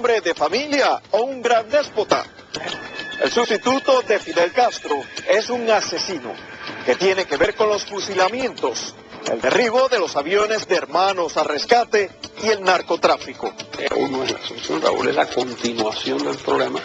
hombre de familia o un gran déspota. El sustituto de Fidel Castro es un asesino que tiene que ver con los fusilamientos, el derribo de los aviones de Hermanos al Rescate y el narcotráfico. Raúl no es la solución, Raúl es la continuación del problema,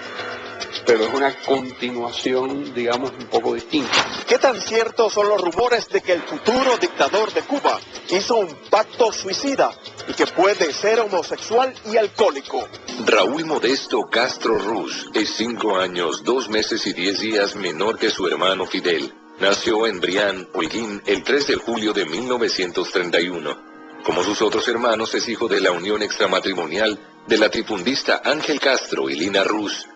pero es una continuación, digamos, un poco distinta. ¿Qué tan ciertos son los rumores de que el futuro dictador de Cuba hizo un pacto suicida y que puede ser homosexual y alcohólico? Raúl Modesto Castro Ruz es 5 años, 2 meses y 10 días menor que su hermano Fidel. Nació en Brián, Holguín, el 3 de julio de 1931. Como sus otros hermanos, es hijo de la unión extramatrimonial de la latifundista Ángel Castro y Lina Ruz,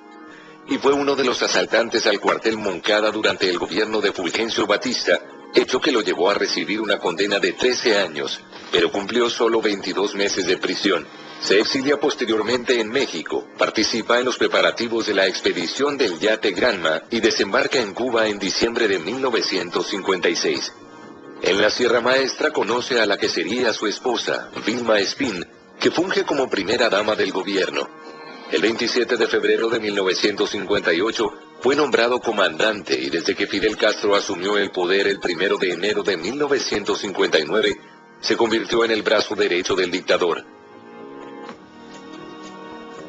y fue uno de los asaltantes al cuartel Moncada durante el gobierno de Fulgencio Batista, hecho que lo llevó a recibir una condena de 13 años, pero cumplió solo 22 meses de prisión. Se exilia posteriormente en México, participa en los preparativos de la expedición del yate Granma y desembarca en Cuba en diciembre de 1956. En la Sierra Maestra conoce a la que sería su esposa, Vilma Espín, que funge como primera dama del gobierno. El 27 de febrero de 1958 fue nombrado comandante y desde que Fidel Castro asumió el poder el 1 de enero de 1959, se convirtió en el brazo derecho del dictador.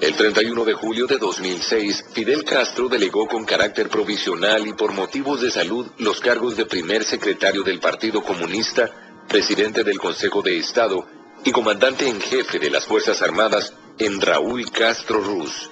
El 31 de julio de 2006, Fidel Castro delegó con carácter provisional y por motivos de salud los cargos de primer secretario del Partido Comunista, presidente del Consejo de Estado y comandante en jefe de las Fuerzas Armadas en Raúl Castro Ruz.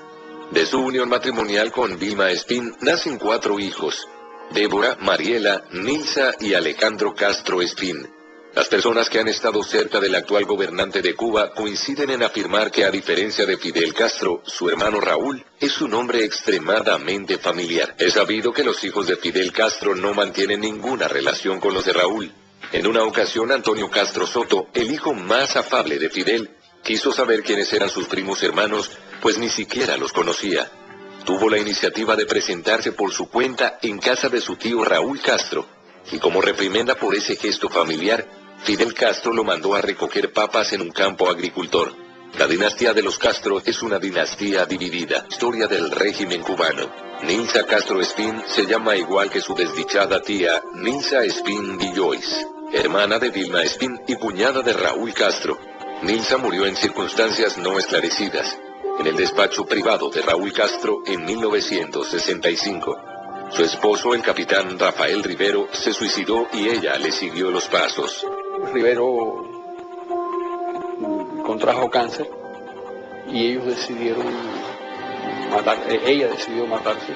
De su unión matrimonial con Vilma Espín nacen 4 hijos: Débora, Mariela, Nilsa y Alejandro Castro Espín. Las personas que han estado cerca del actual gobernante de Cuba coinciden en afirmar que a diferencia de Fidel Castro, su hermano Raúl es un hombre extremadamente familiar. Es sabido que los hijos de Fidel Castro no mantienen ninguna relación con los de Raúl. En una ocasión, Antonio Castro Soto, el hijo más afable de Fidel, quiso saber quiénes eran sus primos hermanos, pues ni siquiera los conocía. Tuvo la iniciativa de presentarse por su cuenta en casa de su tío Raúl Castro, y como reprimenda por ese gesto familiar, Fidel Castro lo mandó a recoger papas en un campo agricultor. La dinastía de los Castro es una dinastía dividida. Historia del régimen cubano. Nilsa Castro Espín se llama igual que su desdichada tía, Nilsa Espín Guillois, hermana de Vilma Espín y cuñada de Raúl Castro. Nilsa murió en circunstancias no esclarecidas, en el despacho privado de Raúl Castro en 1965. Su esposo, el capitán Rafael Rivero, se suicidó y ella le siguió los pasos. Rivero contrajo cáncer y ellos decidieron ella decidió matarse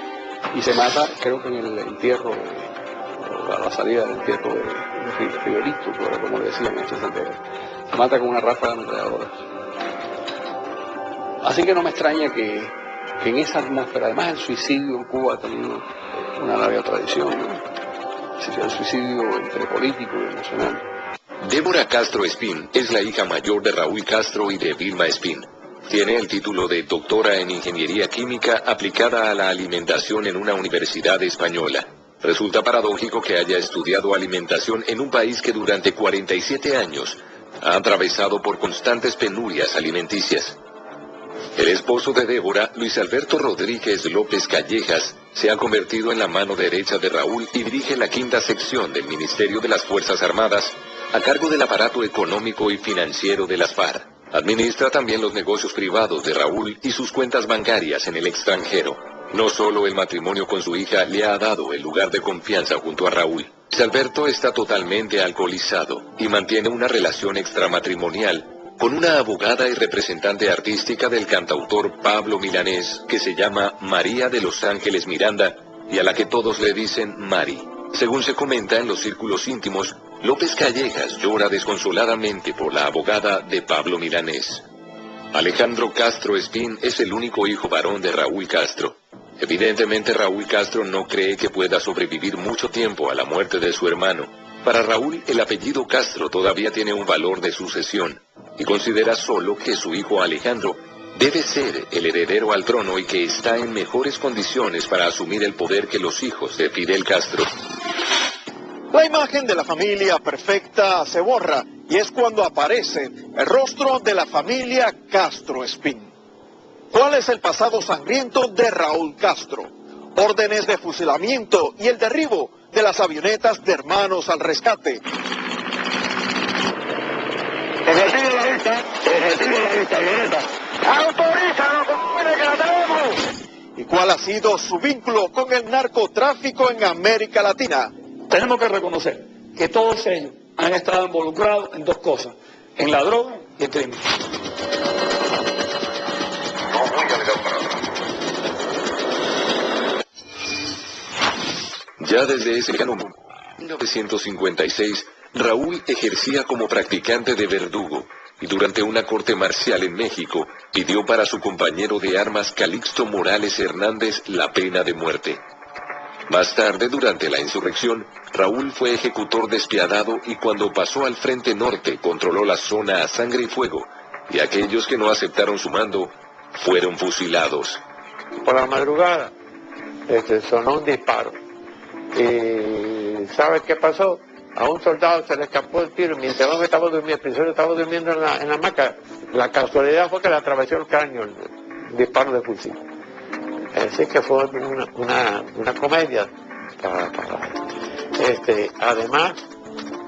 y se mata, creo que en el entierro, a la salida del entierro de Riverito, como le decían en Santiago. Se mata con una ráfaga ametralladora. Así que no me extraña que en esa atmósfera, además el suicidio en Cuba ha tenido una larga tradición, ¿no? El suicidio entre político y emocional. Débora Castro Espín es la hija mayor de Raúl Castro y de Vilma Espín. Tiene el título de doctora en Ingeniería Química aplicada a la alimentación en una universidad española. Resulta paradójico que haya estudiado alimentación en un país que durante 47 años ha atravesado por constantes penurias alimenticias. El esposo de Débora, Luis Alberto Rodríguez López Callejas, se ha convertido en la mano derecha de Raúl y dirige la 5ª sección del Ministerio de las Fuerzas Armadas, a cargo del aparato económico y financiero de las FARC. Administra también los negocios privados de Raúl y sus cuentas bancarias en el extranjero. No solo el matrimonio con su hija le ha dado el lugar de confianza junto a Raúl. Luis Alberto está totalmente alcoholizado y mantiene una relación extramatrimonial con una abogada y representante artística del cantautor Pablo Milanés, que se llama María de los Ángeles Miranda, y a la que todos le dicen Mari. Según se comenta en los círculos íntimos, López Callejas llora desconsoladamente por la abogada de Pablo Milanés. Alejandro Castro Espín es el único hijo varón de Raúl Castro. Evidentemente Raúl Castro no cree que pueda sobrevivir mucho tiempo a la muerte de su hermano. Para Raúl, el apellido Castro todavía tiene un valor de sucesión, y considera solo que su hijo Alejandro debe ser el heredero al trono y que está en mejores condiciones para asumir el poder que los hijos de Fidel Castro. La imagen de la familia perfecta se borra y es cuando aparece el rostro de la familia Castro Espín. ¿Cuál es el pasado sangriento de Raúl Castro? Órdenes de fusilamiento y el derribo de las avionetas de Hermanos al Rescate. Objetivo de la vista, avioneta. ¡Autorízanos, compadre, que la tenemos! ¿Y cuál ha sido su vínculo con el narcotráfico en América Latina? Tenemos que reconocer que todos ellos han estado involucrados en dos cosas, en la droga y el crimen. Ya desde ese año 1956, Raúl ejercía como practicante de verdugo y durante una corte marcial en México pidió para su compañero de armas Calixto Morales Hernández la pena de muerte. Más tarde, durante la insurrección, Raúl fue ejecutor despiadado y cuando pasó al Frente Norte controló la zona a sangre y fuego, y aquellos que no aceptaron su mando fueron fusilados. Por la madrugada sonó un disparo y ¿sabes qué pasó? A un soldado se le escapó el tiro mientras yo estaba durmiendo, el prisionero estaba durmiendo en la hamaca. La casualidad fue que le atravesó el cráneo el disparo de fusil. Así que fue una comedia. Además,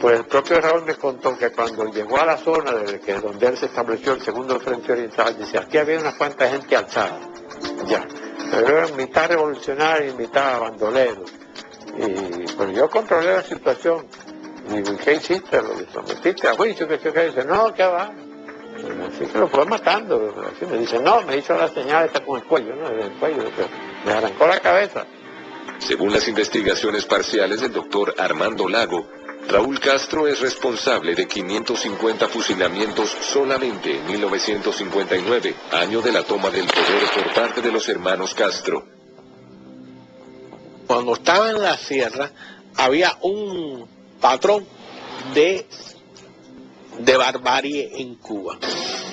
pues el propio Raúl me contó que cuando llegó a la zona donde él se estableció el segundo frente oriental, dice, aquí había unas cuantas gente alzada, ya, pero eran mitad revolucionarios y mitad bandoleros. Y pues yo controlé la situación. Y digo, ¿qué hiciste? ¿Lo sometiste a juicio? ¿Qué dice? No, ¿qué va? Así que lo fue matando. Así me dice, no, me hizo la señal esta con el cuello, ¿no? El cuello, me arrancó la cabeza. Según las investigaciones parciales del doctor Armando Lago, Raúl Castro es responsable de 550 fusilamientos solamente en 1959, año de la toma del poder por parte de los hermanos Castro. Cuando estaba en la sierra, había un patrón de barbarie en Cuba.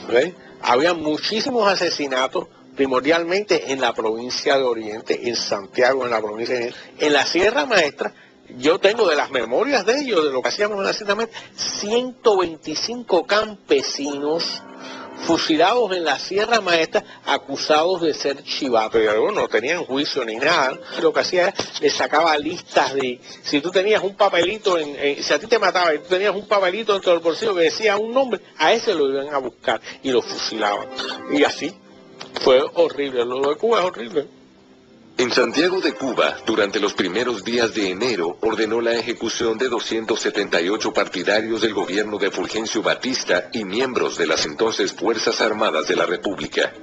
¿Ves? Había muchísimos asesinatos, primordialmente en la provincia de Oriente, en Santiago, en la provincia de Oriente. En la Sierra Maestra, yo tengo de las memorias de ellos, de lo que hacíamos en la Sierra Maestra, 125 campesinos fusilados en la Sierra Maestra, acusados de ser chivatos. Y algunos no tenían juicio ni nada. Lo que hacía era, le sacaba listas de, si tú tenías un papelito, si a ti te mataba y tú tenías un papelito dentro del bolsillo que decía un nombre, a ese lo iban a buscar y lo fusilaban. Y así, fue horrible. Lo de Cuba es horrible. En Santiago de Cuba, durante los primeros días de enero, ordenó la ejecución de 278 partidarios del gobierno de Fulgencio Batista y miembros de las entonces Fuerzas Armadas de la República.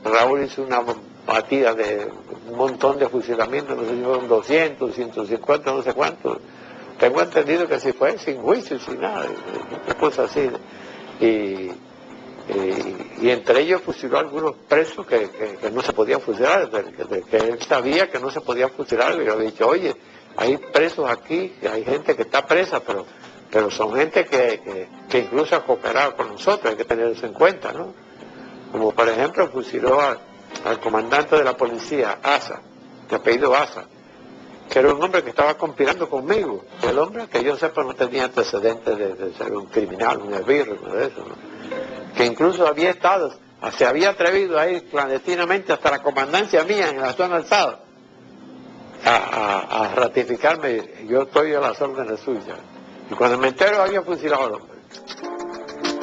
Raúl hizo una batida de un montón de fusilamientos, no sé si fueron 200, 150, no sé cuántos. Tengo entendido que si fue sin juicio, sin nada, una cosa así. Y entre ellos fusiló a algunos presos que no se podían fusilar, que él sabía que no se podían fusilar. Le había dicho, oye, hay presos aquí, hay gente que está presa, pero son gente que incluso ha cooperado con nosotros, hay que tener eso en cuenta, ¿no? Como por ejemplo fusiló al comandante de la policía, Asa, de apellido Asa, que era un hombre que estaba conspirando conmigo. El hombre, que yo sepa, no tenía antecedentes de ser un criminal, un esbirro, nada de eso, ¿no? Que incluso se había atrevido a ir clandestinamente hasta la comandancia mía en la zona alzada a ratificarme, yo estoy a las órdenes suyas. Y cuando me entero había fusilado al hombre.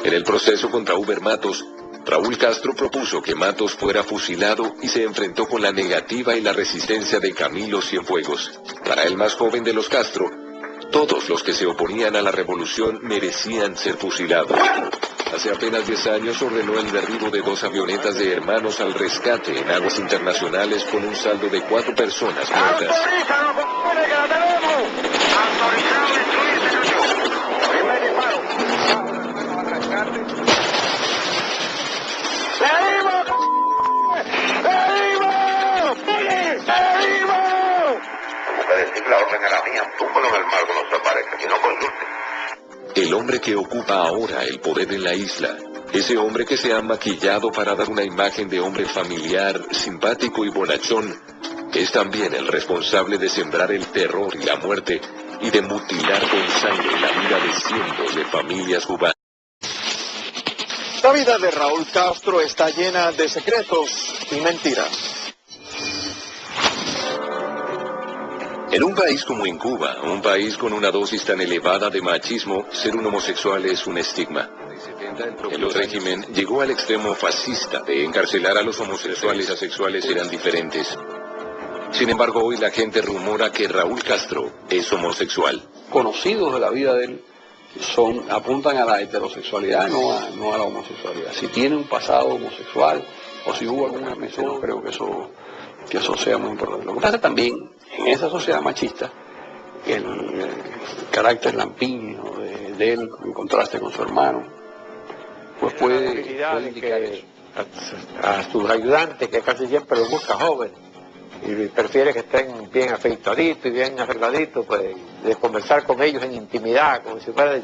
En el proceso contra Uber Matos, Raúl Castro propuso que Matos fuera fusilado y se enfrentó con la negativa y la resistencia de Camilo Cienfuegos. Para el más joven de los Castro, todos los que se oponían a la revolución merecían ser fusilados. Hace apenas 10 años ordenó el derribo de 2 avionetas de Hermanos al Rescate en aguas internacionales con un saldo de 4 personas muertas. ¡Autorízanos, compadre, que la tenemos! ¡Autorizado, instruir, señor! ¡Primer disparo! ¡Seguimos! ¡Seguimos! ¡Seguimos! Puede decir la orden a la mía, túmbalo en el mar cuando se aparezca, que no consulte. El hombre que ocupa ahora el poder en la isla, ese hombre que se ha maquillado para dar una imagen de hombre familiar, simpático y bonachón, es también el responsable de sembrar el terror y la muerte y de mutilar con sangre la vida de cientos de familias cubanas. La vida de Raúl Castro está llena de secretos y mentiras. En un país como en Cuba, un país con una dosis tan elevada de machismo, ser un homosexual es un estigma. El régimen llegó al extremo fascista de encarcelar a los homosexuales. Asexuales eran diferentes. Sin embargo, hoy la gente rumora que Raúl Castro es homosexual. Conocidos de la vida de él apuntan a la heterosexualidad, no a la homosexualidad. Si tiene un pasado homosexual o si hubo alguna mención, no creo que eso sea muy importante. Lo que pasa también, en esa sociedad machista, el carácter lampiño de él en contraste con su hermano, pues puede indicar eso. A sus ayudantes, que casi siempre los busca jóvenes, y prefiere que estén bien afeitaditos y bien arregladitos, pues de conversar con ellos en intimidad, como si fuera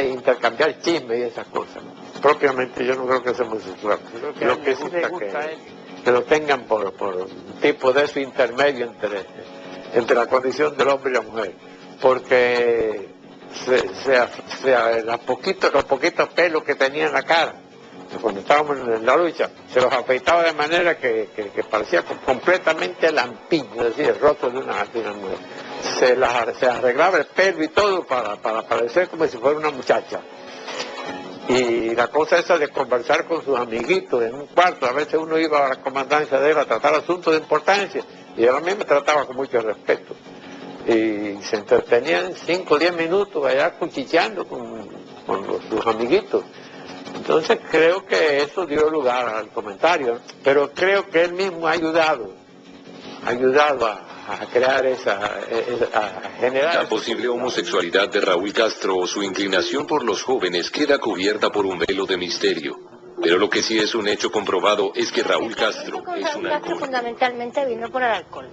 intercambiar chismes y esas cosas. Propiamente yo no creo que sea homosexual. Lo que sí me gusta es que lo tengan por un tipo de eso intermedio entre la condición del hombre y la mujer, porque los poquitos pelos que tenía en la cara, cuando estábamos en la lucha, se los afeitaba de manera que parecía completamente lampiño, es decir, el rostro de una mujer. Se arreglaba el pelo y todo para parecer como si fuera una muchacha. Y la cosa esa de conversar con sus amiguitos en un cuarto, a veces uno iba a la comandancia de él a tratar asuntos de importancia, y él a mí me trataba con mucho respeto. Y se entretenían 5 o 10 minutos allá cuchicheando con sus amiguitos. Entonces creo que eso dio lugar al comentario, pero creo que él mismo ha ayudado a crear a generar... La posible homosexualidad de Raúl Castro o su inclinación por los jóvenes queda cubierta por un velo de misterio. Pero lo que sí es un hecho comprobado es que Raúl Castro es un alcohólico. Fundamentalmente vino por el alcohol.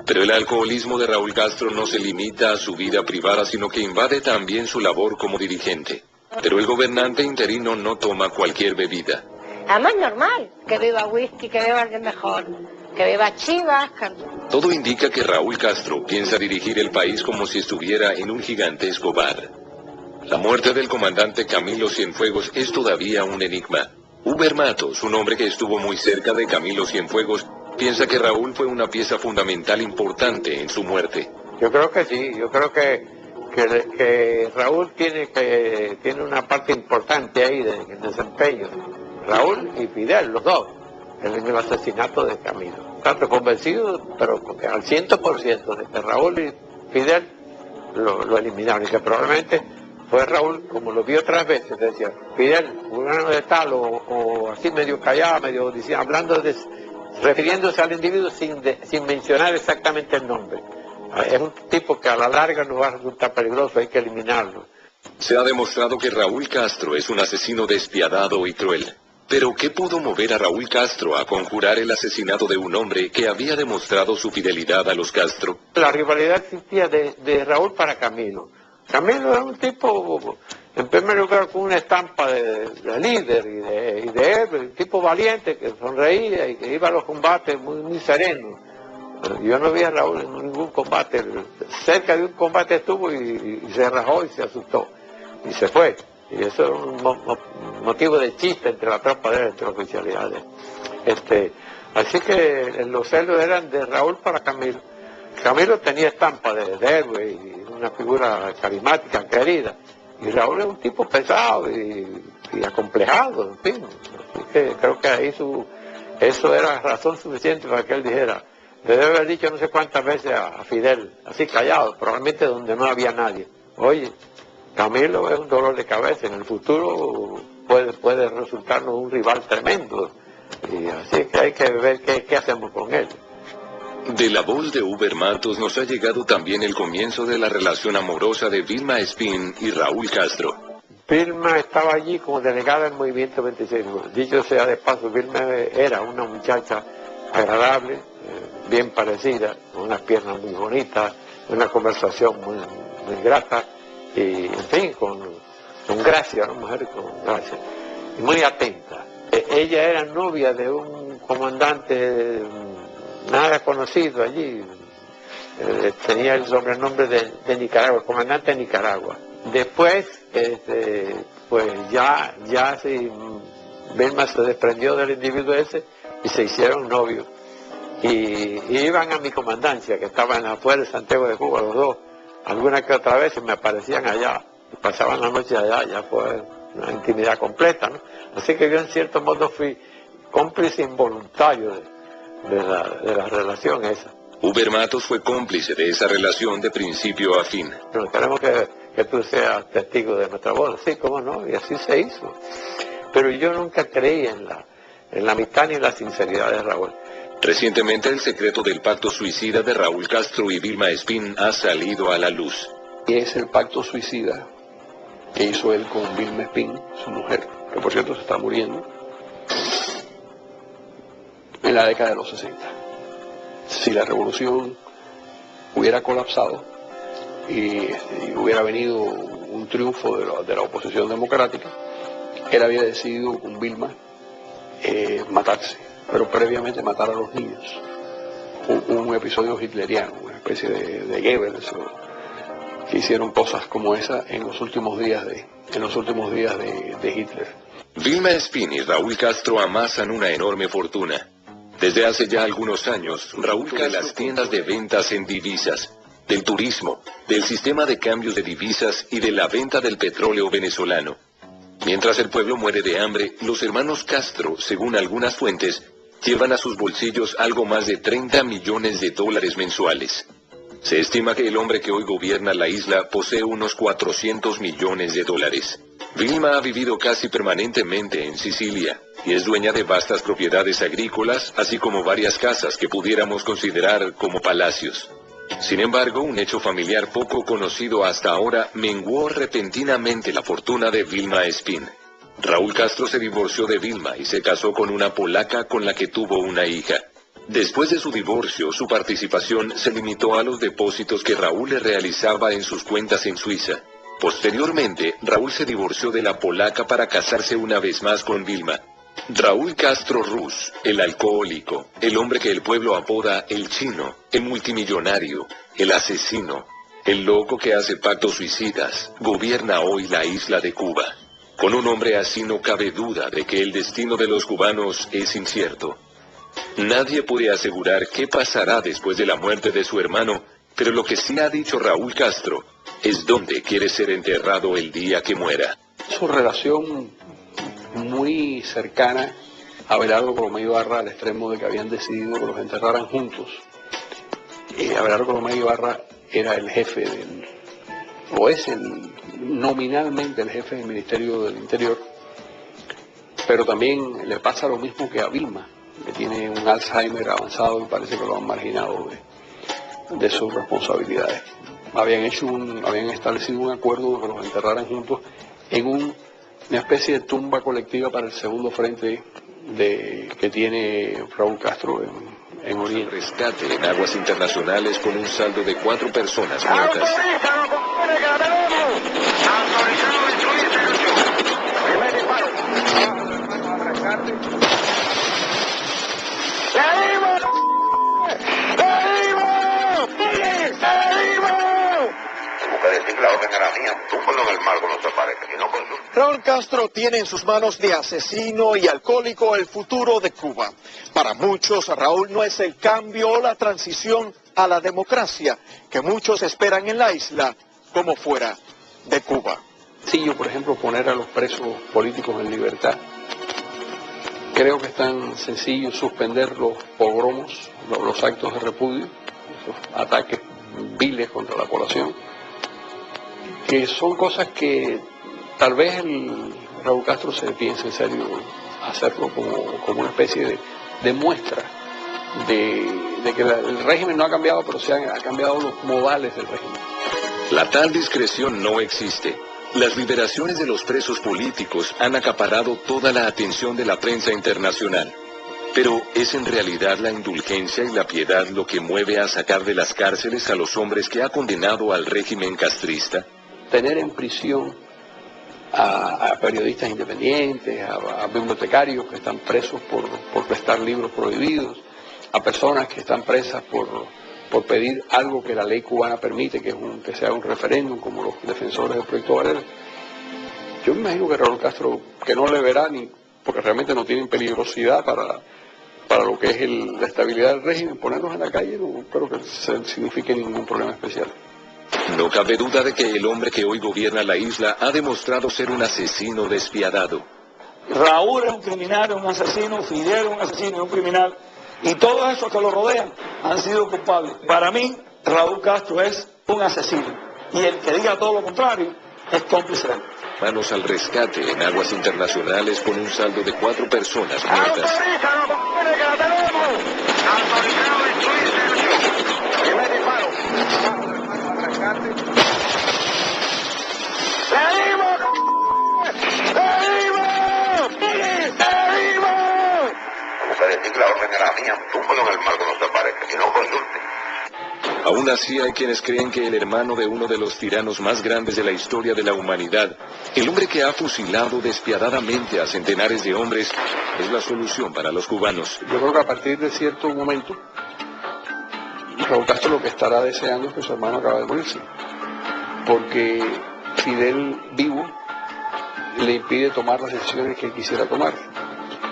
Pero el alcoholismo de Raúl Castro no se limita a su vida privada, sino que invade también su labor como dirigente. Pero el gobernante interino no toma cualquier bebida. Además normal, que beba whisky, que beba algo mejor, que beba chivas. Todo indica que Raúl Castro piensa dirigir el país como si estuviera en un gigantesco bar. La muerte del comandante Camilo Cienfuegos es todavía un enigma. Uber Matos, un hombre que estuvo muy cerca de Camilo Cienfuegos, piensa que Raúl fue una pieza fundamental importante en su muerte. Yo creo que sí, yo creo que Raúl tiene una parte importante ahí de desempeño. Raúl y Fidel, los dos, en el asesinato de Camilo. Tanto convencido, pero al 100% de que Raúl y Fidel lo eliminaron, y que probablemente fue Raúl, como lo vi otras veces, decía, Fidel, fulano de tal, o así medio callado, medio diciendo, refiriéndose al individuo sin mencionar exactamente el nombre. Es un tipo que a la larga nos va a resultar peligroso, hay que eliminarlo. Se ha demostrado que Raúl Castro es un asesino despiadado y cruel. Pero ¿qué pudo mover a Raúl Castro a conjurar el asesinato de un hombre que había demostrado su fidelidad a los Castro? La rivalidad existía de Raúl para Camilo. Camilo era un tipo, en primer lugar, con una estampa de líder y de héroe, un tipo valiente que sonreía y que iba a los combates muy sereno. Yo no vi a Raúl en ningún combate, cerca de un combate estuvo y se rajó y se asustó y se fue. Y eso era un motivo de chiste entre la tropa de él, entre las oficialidades. Así que los celos eran de Raúl para Camilo. Camilo tenía estampa de héroe y una figura carismática, querida. Y Raúl es un tipo pesado y acomplejado, en fin. Así que creo que ahí eso era razón suficiente para que él dijera. Le debe haber dicho no sé cuántas veces a Fidel, así callado, probablemente donde no había nadie. Oye, Camilo es un dolor de cabeza, en el futuro puede resultarnos un rival tremendo. Y así que hay que ver qué hacemos con él. De la voz de Uber Matos nos ha llegado también el comienzo de la relación amorosa de Vilma Espín y Raúl Castro. Vilma estaba allí como delegada del Movimiento 26. Dicho sea de paso, Vilma era una muchacha agradable, bien parecida, con unas piernas muy bonitas, una conversación muy grata, y en fin, con gracia, una mujer con gracia, y muy atenta. Ella era novia de un comandante nada conocido allí, tenía el sobrenombre de Nicaragua, el comandante de Nicaragua. Después pues ya sí, Vilma se desprendió del individuo ese y se hicieron novios. Y iban a mi comandancia, que estaba en la afuera de Santiago de Cuba, los dos. Alguna que otra vez me aparecían allá, y pasaban la noche allá, ya fue una intimidad completa, ¿no? Así que yo en cierto modo fui cómplice involuntario de la relación esa. Huber Matos fue cómplice de esa relación de principio a fin. Pero queremos que tú seas testigo de nuestra boda. Sí, cómo no, y así se hizo. Pero yo nunca creí en la amistad ni en la sinceridad de Raúl. Recientemente el secreto del pacto suicida de Raúl Castro y Vilma Espín ha salido a la luz. Y es el pacto suicida que hizo él con Vilma Espín, su mujer, que por cierto se está muriendo, en la década de los 60. Si la revolución hubiera colapsado y hubiera venido un triunfo de la oposición democrática, él había decidido con Vilma matarse, pero previamente matar a los niños. Un episodio hitleriano, una especie de Goebbels, que hicieron cosas como esa en los últimos días de Hitler. Vilma Espín y Raúl Castro amasan una enorme fortuna. Desde hace ya algunos años, Raúl de las tiendas de ventas en divisas, del turismo, del sistema de cambios de divisas y de la venta del petróleo venezolano. Mientras el pueblo muere de hambre, los hermanos Castro, según algunas fuentes, llevan a sus bolsillos algo más de 30 millones de dólares mensuales. Se estima que el hombre que hoy gobierna la isla posee unos 400 millones de dólares. Vilma ha vivido casi permanentemente en Sicilia y es dueña de vastas propiedades agrícolas, así como varias casas que pudiéramos considerar como palacios. Sin embargo, un hecho familiar poco conocido hasta ahora menguó repentinamente la fortuna de Vilma Espín. Raúl Castro se divorció de Vilma y se casó con una polaca con la que tuvo una hija. Después de su divorcio, su participación se limitó a los depósitos que Raúl le realizaba en sus cuentas en Suiza. Posteriormente, Raúl se divorció de la polaca para casarse una vez más con Vilma. Raúl Castro Ruz, el alcohólico, el hombre que el pueblo apoda el chino, el multimillonario, el asesino, el loco que hace pactos suicidas, gobierna hoy la isla de Cuba. Con un hombre así no cabe duda de que el destino de los cubanos es incierto. Nadie puede asegurar qué pasará después de la muerte de su hermano, pero lo que sí ha dicho Raúl Castro es dónde quiere ser enterrado el día que muera. Su relación muy cercana a Abelardo Colomé Ibarra, al extremo de que habían decidido que los enterraran juntos. Abelardo Colomé Ibarra era el jefe nominalmente el jefe del Ministerio del Interior, pero también le pasa lo mismo que a Vilma, que tiene un Alzheimer avanzado y parece que lo han marginado de sus responsabilidades. Habían establecido un acuerdo de que los enterraran juntos en una especie de tumba colectiva para el segundo frente que tiene Raúl Castro en Oriente. Rescate en aguas internacionales con un saldo de 4 personas muertas. La orden era mía, túmbalo en el mar cuando se aparezca, si no consulta. Raúl Castro tiene en sus manos de asesino y alcohólico el futuro de Cuba. Para muchos, Raúl no es el cambio o la transición a la democracia que muchos esperan en la isla como fuera de Cuba. Sí, yo, por ejemplo, poner a los presos políticos en libertad. Creo que es tan sencillo suspender los pogromos, los actos de repudio, esos ataques viles contra la población, que son cosas que tal vez Raúl Castro se piense en serio hacerlo como una especie de muestra de que el régimen no ha cambiado, pero sí han cambiado los modales del régimen. La tal discreción no existe. Las liberaciones de los presos políticos han acaparado toda la atención de la prensa internacional. Pero ¿es en realidad la indulgencia y la piedad lo que mueve a sacar de las cárceles a los hombres que ha condenado al régimen castrista? Tener en prisión a periodistas independientes, a bibliotecarios que están presos por prestar libros prohibidos, a personas que están presas por pedir algo que la ley cubana permite, que sea un referéndum, como los defensores del proyecto Varela. Yo me imagino que Raúl Castro, que no le verá ni, porque realmente no tienen peligrosidad para lo que es la estabilidad del régimen, ponerlos en la calle no creo que signifique ningún problema especial. No cabe duda de que el hombre que hoy gobierna la isla ha demostrado ser un asesino despiadado. Raúl es un criminal, es un asesino, Fidel es un asesino, es un criminal, y todos esos que lo rodean han sido culpables. Para mí, Raúl Castro es un asesino, y el que diga todo lo contrario es cómplice de él. Manos al rescate en aguas internacionales con un saldo de 4 personas muertas. ¡Autorízanos, compadre, que la tenemos! ¡Autorizado en Twitter! ¡Primer disparo! ¡Seguimos, ¡seguimos! ¡Seguimos! Como que decir la orden era mía, túmbalo en el mar cuando se aparezca, si no consulte. Aún así hay quienes creen que el hermano de uno de los tiranos más grandes de la historia de la humanidad, el hombre que ha fusilado despiadadamente a centenares de hombres, es la solución para los cubanos. Yo creo que a partir de cierto momento, Raúl Castro lo que estará deseando es que su hermano acabe de morirse, porque Fidel vivo le impide tomar las decisiones que él quisiera tomar.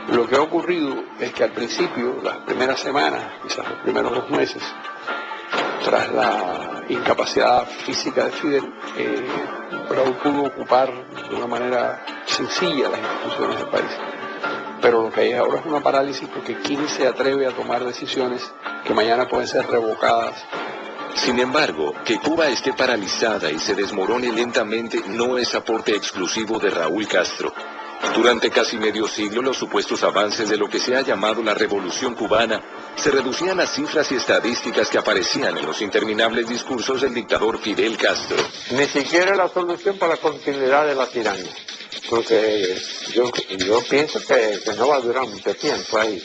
Lo que ha ocurrido es que al principio, las primeras semanas, quizás los primeros 2 meses, tras la incapacidad física de Fidel, Raúl pudo ocupar de una manera sencilla las instituciones del país. Pero lo que hay ahora es una parálisis porque ¿quién se atreve a tomar decisiones que mañana pueden ser revocadas? Sin embargo, que Cuba esté paralizada y se desmorone lentamente no es aporte exclusivo de Raúl Castro. Durante casi medio siglo, los supuestos avances de lo que se ha llamado la Revolución Cubana se reducían a cifras y estadísticas que aparecían en los interminables discursos del dictador Fidel Castro. Ni siquiera la solución para la continuidad de la tiranía. Porque yo pienso que no va a durar mucho tiempo ahí.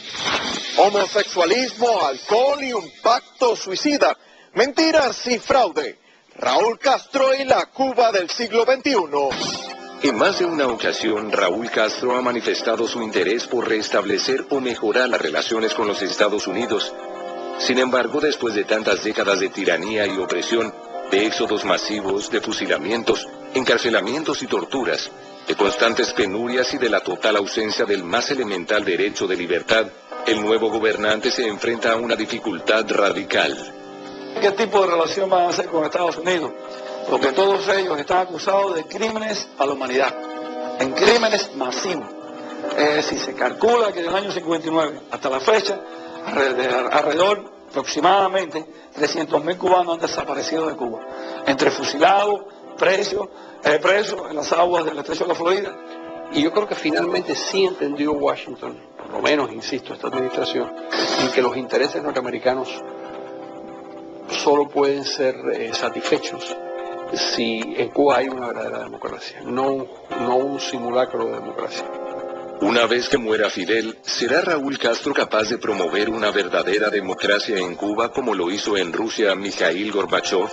Homosexualismo, alcohol y un pacto suicida. Mentiras y fraude. Raúl Castro y la Cuba del siglo XXI. En más de una ocasión, Raúl Castro ha manifestado su interés por restablecer o mejorar las relaciones con los Estados Unidos. Sin embargo, después de tantas décadas de tiranía y opresión, de éxodos masivos, de fusilamientos, encarcelamientos y torturas, de constantes penurias y de la total ausencia del más elemental derecho de libertad, el nuevo gobernante se enfrenta a una dificultad radical. ¿Qué tipo de relación van a hacer con Estados Unidos? Porque todos ellos están acusados de crímenes a la humanidad, en crímenes masivos. Es decir, se calcula que del año 59 hasta la fecha, alrededor aproximadamente 300.000 cubanos han desaparecido de Cuba, entre fusilados, presos en las aguas del estrecho de la Florida. Y yo creo que finalmente sí entendió Washington, por lo menos, insisto, esta administración, en que los intereses norteamericanos solo pueden ser satisfechos si en Cuba hay una verdadera democracia, no un simulacro de democracia. Una vez que muera Fidel, ¿será Raúl Castro capaz de promover una verdadera democracia en Cuba como lo hizo en Rusia Mikhail Gorbachev?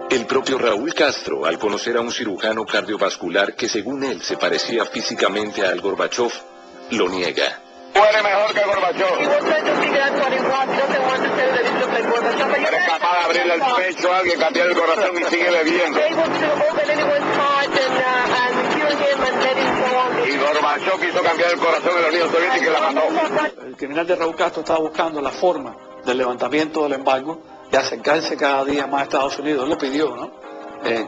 El propio Raúl Castro, al conocer a un cirujano cardiovascular que según él se parecía físicamente al Gorbachev, lo niega. Huele mejor que Gorbachev. Eres capaz de abrirle el pecho a alguien, cambiar el corazón y sigue bebiendo. Y Gorbachev quiso cambiar el corazón de la Unión Soviética y la mató. El criminal de Raúl Castro estaba buscando la forma del levantamiento del embargo y acercarse cada día más a Estados Unidos. Él le pidió, ¿no?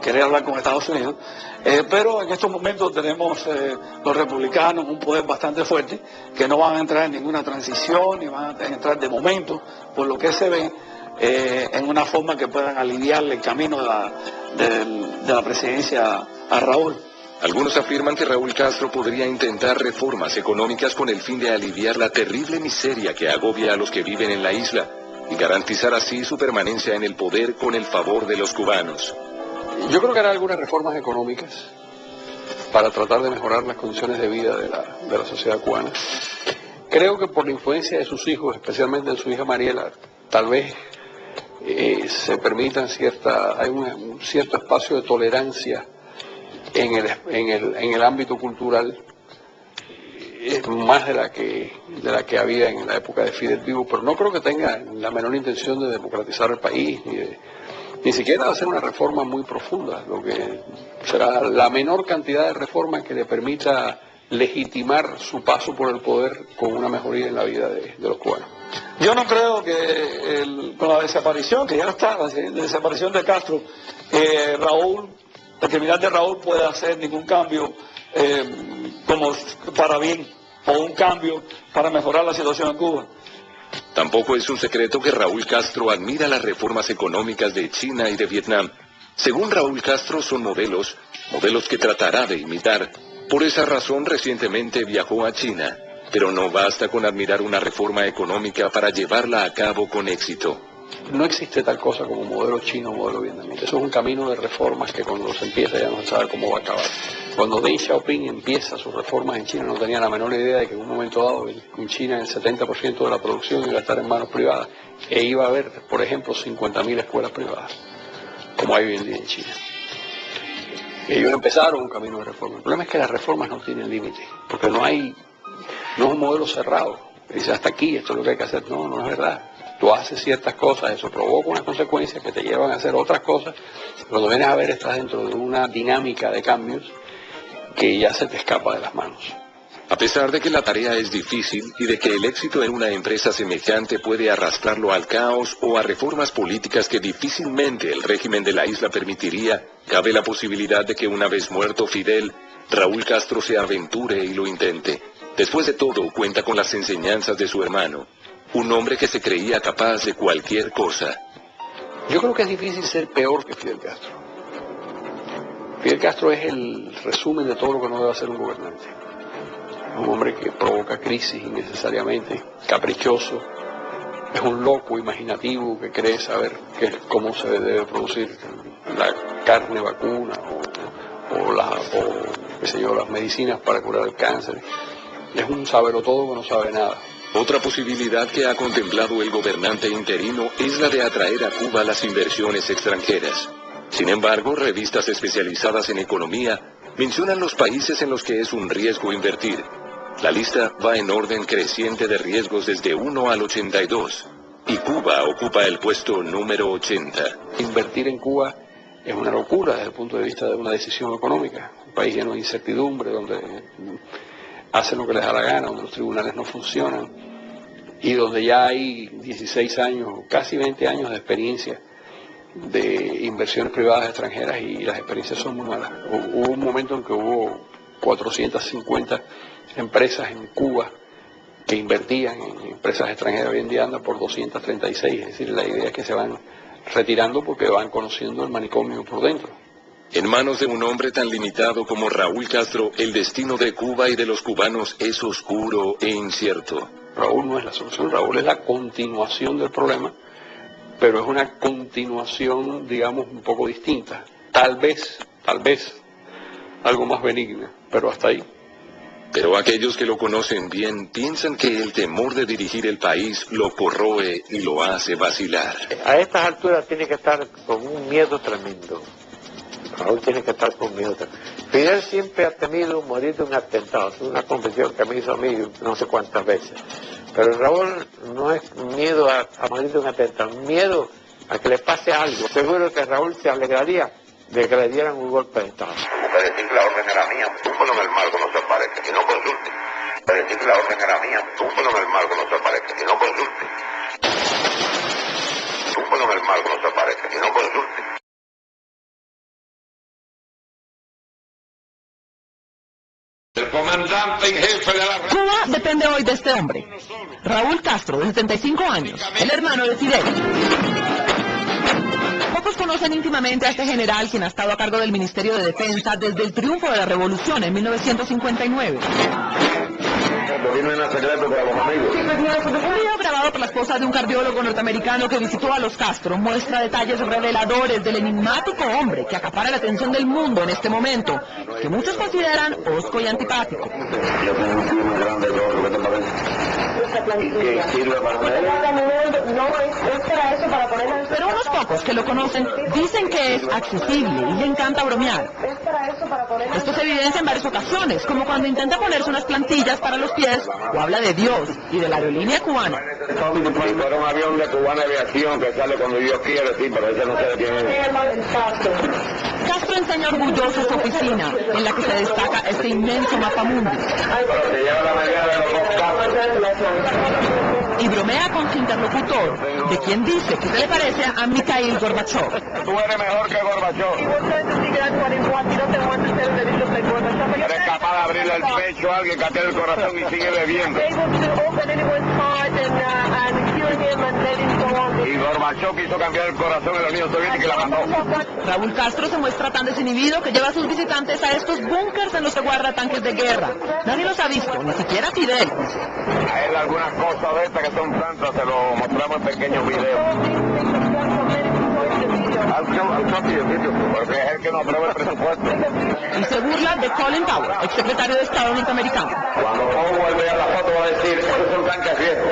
Querer hablar con Estados Unidos, pero en estos momentos tenemos los republicanos un poder bastante fuerte que no van a entrar en ninguna transición ni van a entrar de momento, por lo que se ve, en una forma que puedan aliviarle el camino de la presidencia a Raúl. Algunos afirman que Raúl Castro podría intentar reformas económicas con el fin de aliviar la terrible miseria que agobia a los que viven en la isla y garantizar así su permanencia en el poder con el favor de los cubanos. Yo creo que hará algunas reformas económicas para tratar de mejorar las condiciones de vida de la sociedad cubana. Creo que por la influencia de sus hijos, especialmente de su hija Mariela, tal vez se permitan hay un cierto espacio de tolerancia en el ámbito cultural, más de la que había en la época de Fidel vivo, pero no creo que tenga la menor intención de democratizar el país Ni siquiera hacer una reforma muy profunda, lo que será la menor cantidad de reforma que le permita legitimar su paso por el poder con una mejoría en la vida de los cubanos. Yo no creo que con la desaparición, que ya no está, la desaparición de Castro, el criminal de Raúl pueda hacer ningún cambio como para bien, o un cambio para mejorar la situación en Cuba. Tampoco es un secreto que Raúl Castro admira las reformas económicas de China y de Vietnam. Según Raúl Castro, son modelos que tratará de imitar. Por esa razón, recientemente viajó a China, pero no basta con admirar una reforma económica para llevarla a cabo con éxito. No existe tal cosa como modelo chino o modelo vietnamita. Eso es un camino de reformas que cuando se empieza ya no se sabe cómo va a acabar. Cuando Deng Xiaoping empieza sus reformas en China no tenía la menor idea de que en un momento dado en China el 70% de la producción iba a estar en manos privadas e iba a haber, por ejemplo, 50.000 escuelas privadas, como hay hoy en día en China. Ellos empezaron un camino de reforma. El problema es que las reformas no tienen límite, porque no es un modelo cerrado. Dice hasta aquí, esto es lo que hay que hacer. No, no es verdad. Tú haces ciertas cosas, eso provoca unas consecuencias que te llevan a hacer otras cosas. Cuando vienes a ver, estás dentro de una dinámica de cambios que ya se te escapa de las manos. A pesar de que la tarea es difícil y de que el éxito en una empresa semejante puede arrastrarlo al caos o a reformas políticas que difícilmente el régimen de la isla permitiría, cabe la posibilidad de que una vez muerto Fidel, Raúl Castro se aventure y lo intente. Después de todo, cuenta con las enseñanzas de su hermano, un hombre que se creía capaz de cualquier cosa. Yo creo que es difícil ser peor que Fidel Castro. Fidel Castro es el resumen de todo lo que no debe hacer un gobernante. Un hombre que provoca crisis innecesariamente, caprichoso, es un loco imaginativo que cree saber cómo se debe producir la carne vacuna o las medicinas para curar el cáncer. Es un sabelotodo que no sabe nada. Otra posibilidad que ha contemplado el gobernante interino es la de atraer a Cuba las inversiones extranjeras. Sin embargo, revistas especializadas en economía mencionan los países en los que es un riesgo invertir. La lista va en orden creciente de riesgos desde 1 al 82, y Cuba ocupa el puesto número 80. Invertir en Cuba es una locura desde el punto de vista de una decisión económica. Un país lleno de incertidumbre, donde hacen lo que les da la gana, donde los tribunales no funcionan, y donde ya hay 16 años, casi 20 años de experiencia de inversiones privadas extranjeras, y las experiencias son muy malas. Hubo un momento en que hubo 450 empresas en Cuba que invertían en empresas extranjeras. Hoy en día andan por 236, es decir, la idea es que se van retirando porque van conociendo el manicomio por dentro. En manos de un hombre tan limitado como Raúl Castro, el destino de Cuba y de los cubanos es oscuro e incierto. Raúl no es la solución, Raúl es la continuación del problema, pero es una continuación, digamos, un poco distinta. Tal vez, algo más benigna, pero hasta ahí. Pero aquellos que lo conocen bien piensan que el temor de dirigir el país lo corroe y lo hace vacilar. A estas alturas tiene que estar con un miedo tremendo. Raúl tiene que estar con miedo tremendo. Fidel siempre ha temido morir de un atentado. Es una confesión que me hizo a mí no sé cuántas veces. Pero Raúl no es miedo a morir de un atentado, miedo a que le pase algo. Seguro que Raúl se alegraría de que le dieran un golpe de Estado. Para decir que la orden era mía, túmbalo en el marco, no se aparezca, y no consulte. Para decir que la orden era mía, túmbalo en el marco, no se aparezca, y no consulte. Túmbalo en el marco, no se aparezca, y no consulte. El comandante en jefe de la... Cuba depende hoy de este hombre, Raúl Castro, de 75 años, el hermano de Fidel. Pocos conocen íntimamente a este general, quien ha estado a cargo del Ministerio de Defensa desde el triunfo de la Revolución en 1959. Un video grabado por la esposa de un cardiólogo norteamericano que visitó a los Castro muestra detalles reveladores del enigmático hombre que acapara la atención del mundo en este momento, que muchos consideran hosco y antipático. Yo tengo un tío muy grande, ¿qué te parece? ¿Qué sirve para poner? No, es para eso, para ponerlo. Pero unos pocos que lo conocen dicen que es accesible y le encanta bromear. Es para eso, para ponerlo. Esto se evidencia en varias ocasiones, como cuando intenta ponerse unas plantillas para los pies o habla de Dios y de la aerolínea cubana. Si fuera un avión de Cubana Aviación que sale cuando Dios quiere, sí, pero ese no se detiene. Castro enseña orgulloso su oficina, en la que se destaca este inmenso mapamundi. Pero se lleva la medida de los dos Y bromea con su interlocutor, de quien dice que se le parece a Mikhail Gorbachev. Tú eres mejor que Gorbachev. Eres capaz de abrirle el pecho a alguien que atiende el corazón y sigue bebiendo. Y Gorbachev quiso cambiar el corazón en la Unión Soviética y la mandó. Raúl Castro se muestra tan desinhibido que lleva a sus visitantes a estos búnkers en los que guarda tanques de guerra. Nadie los ha visto, ni siquiera Fidel. A él algunas cosas de estas que son tantas se lo mostramos en pequeños videos. Porque es el que no aprueba el presupuesto. Y se burla de Colin Powell, exsecretario de Estado norteamericano. Cuando Powell vea la foto va a decir, esos son tanques viejos.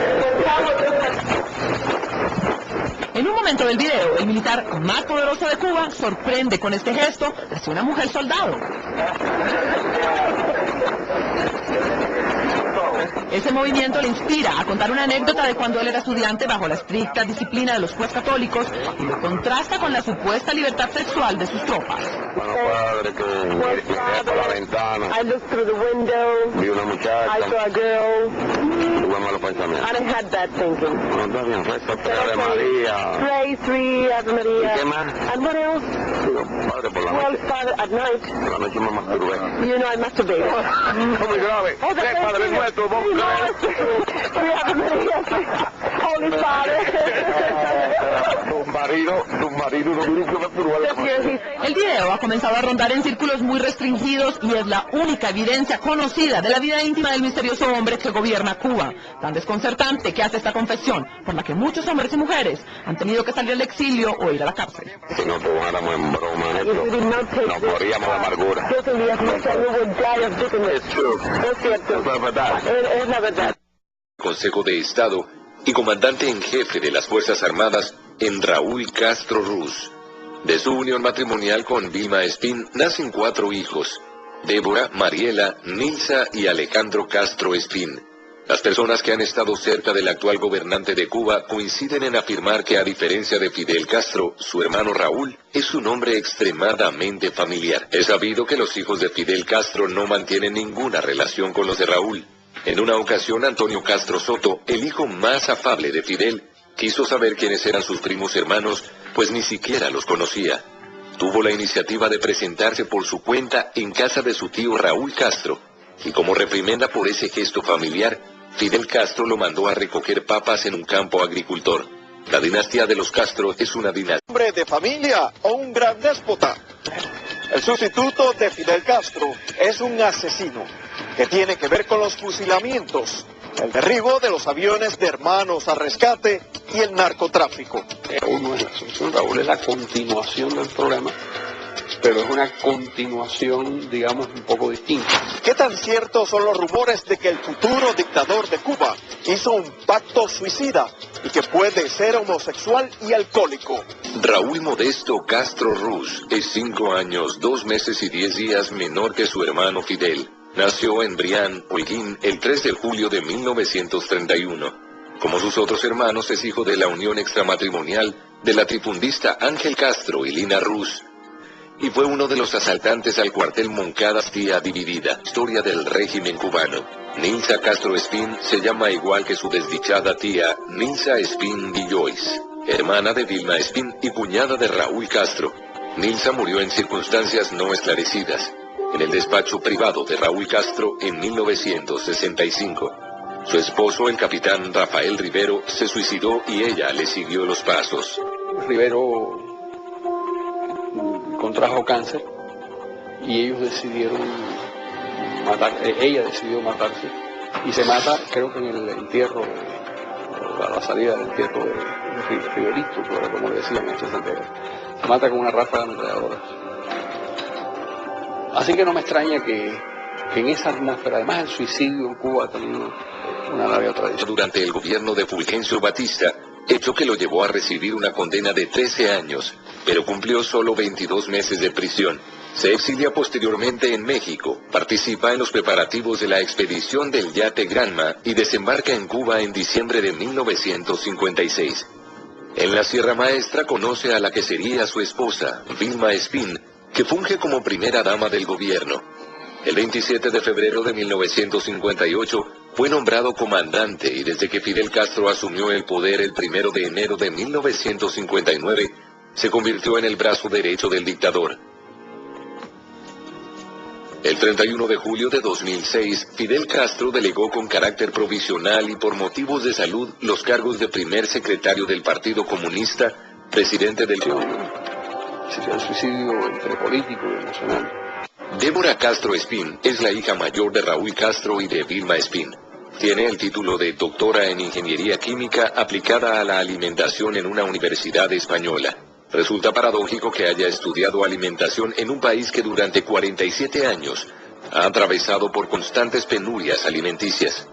En un momento del video, el militar más poderoso de Cuba sorprende con este gesto hacia una mujer soldado. Ese movimiento le inspira a contar una anécdota de cuando él era estudiante bajo la estricta disciplina de los jueces católicos y lo contrasta con la supuesta libertad sexual de sus tropas. Bueno, padre, que miré por la ventana, vi una muchacha, tuve malos pensamientos. No, está bien, reza, Ave María. ¿Y qué más? Digo, padre, por la noche. Por la noche me masturbé. Muy grave. Padre nuestro, tu marido no tiene que masturbar. El video ha comenzado a rondar en círculos muy restringidos y es la única evidencia conocida de la vida íntima del misterioso hombre que gobierna Cuba. Tan desconcertante que hace esta confesión, por la que muchos hombres y mujeres han tenido que salir al exilio o ir a la cárcel. Si no tomáramos en broma esto, nos moríamos de amargura. Es la verdad. Consejo de Estado y comandante en jefe de las Fuerzas Armadas en Raúl Castro Ruz. De su unión matrimonial con Vilma Espín nacen 4 hijos: Débora, Mariela, Nilsa y Alejandro Castro Espín. Las personas que han estado cerca del actual gobernante de Cuba coinciden en afirmar que, a diferencia de Fidel Castro, su hermano Raúl es un hombre extremadamente familiar. Es sabido que los hijos de Fidel Castro no mantienen ninguna relación con los de Raúl. En una ocasión, Antonio Castro Soto, el hijo más afable de Fidel, quiso saber quiénes eran sus primos hermanos, pues ni siquiera los conocía. Tuvo la iniciativa de presentarse por su cuenta en casa de su tío Raúl Castro, y como reprimenda por ese gesto familiar, Fidel Castro lo mandó a recoger papas en un campo agricultor. La dinastía de los Castro es una dinastía. ¿Hombre de familia o un gran déspota? El sustituto de Fidel Castro es un asesino que tiene que ver con los fusilamientos, el derribo de los aviones de Hermanos al Rescate y el narcotráfico. Raúl no es la solución, Raúl es la continuación del problema, pero es una continuación, digamos, un poco distinta. ¿Qué tan ciertos son los rumores de que el futuro dictador de Cuba hizo un pacto suicida y que puede ser homosexual y alcohólico? Raúl Modesto Castro Ruz es 5 años, 2 meses y 10 días menor que su hermano Fidel. Nació en Brián, Holguín, el 3 de julio de 1931. Como sus otros hermanos, es hijo de la unión extramatrimonial de la latifundista Ángel Castro y Lina Ruz, y fue uno de los asaltantes al cuartel Moncada, tía dividida. Historia del régimen cubano. Nilsa Castro Espín se llama igual que su desdichada tía, Nilsa Espín Guillois, hermana de Vilma Espín y cuñada de Raúl Castro. Nilsa murió en circunstancias no esclarecidas, en el despacho privado de Raúl Castro en 1965. Su esposo, el capitán Rafael Rivero, se suicidó y ella le siguió los pasos. Rivero contrajo cáncer y ellos decidieron ella decidió matarse y se mata, creo que en el entierro, a la salida del entierro de Riverito, como le decían en Santiago. Se mata con una ráfaga ametralladora. Así que no me extraña que en esa atmósfera, además el suicidio en Cuba ha tenido una larga tradición. Durante el gobierno de Fulgencio Batista, hecho que lo llevó a recibir una condena de 13 años, pero cumplió solo 22 meses de prisión. Se exilia posteriormente en México, participa en los preparativos de la expedición del yate Granma y desembarca en Cuba en diciembre de 1956. En la Sierra Maestra conoce a la que sería su esposa, Vilma Espín, que funge como primera dama del gobierno. El 27 de febrero de 1958 fue nombrado comandante y desde que Fidel Castro asumió el poder el 1 de enero de 1959, se convirtió en el brazo derecho del dictador. El 31 de julio de 2006, Fidel Castro delegó con carácter provisional y por motivos de salud los cargos de primer secretario del Partido Comunista, presidente del el suicidio entre político y emocional. Débora Castro Espín es la hija mayor de Raúl Castro y de Vilma Espín. Tiene el título de doctora en Ingeniería Química aplicada a la alimentación en una universidad española. Resulta paradójico que haya estudiado alimentación en un país que durante 47 años ha atravesado por constantes penurias alimenticias.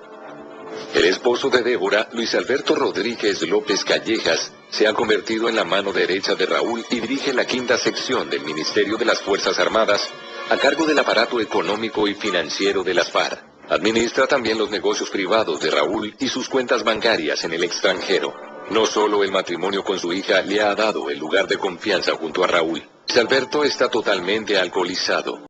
El esposo de Débora, Luis Alberto Rodríguez López Callejas, se ha convertido en la mano derecha de Raúl y dirige la 5ª sección del Ministerio de las Fuerzas Armadas, a cargo del aparato económico y financiero de las FARC. Administra también los negocios privados de Raúl y sus cuentas bancarias en el extranjero. No solo el matrimonio con su hija le ha dado el lugar de confianza junto a Raúl. Luis Alberto está totalmente alcoholizado.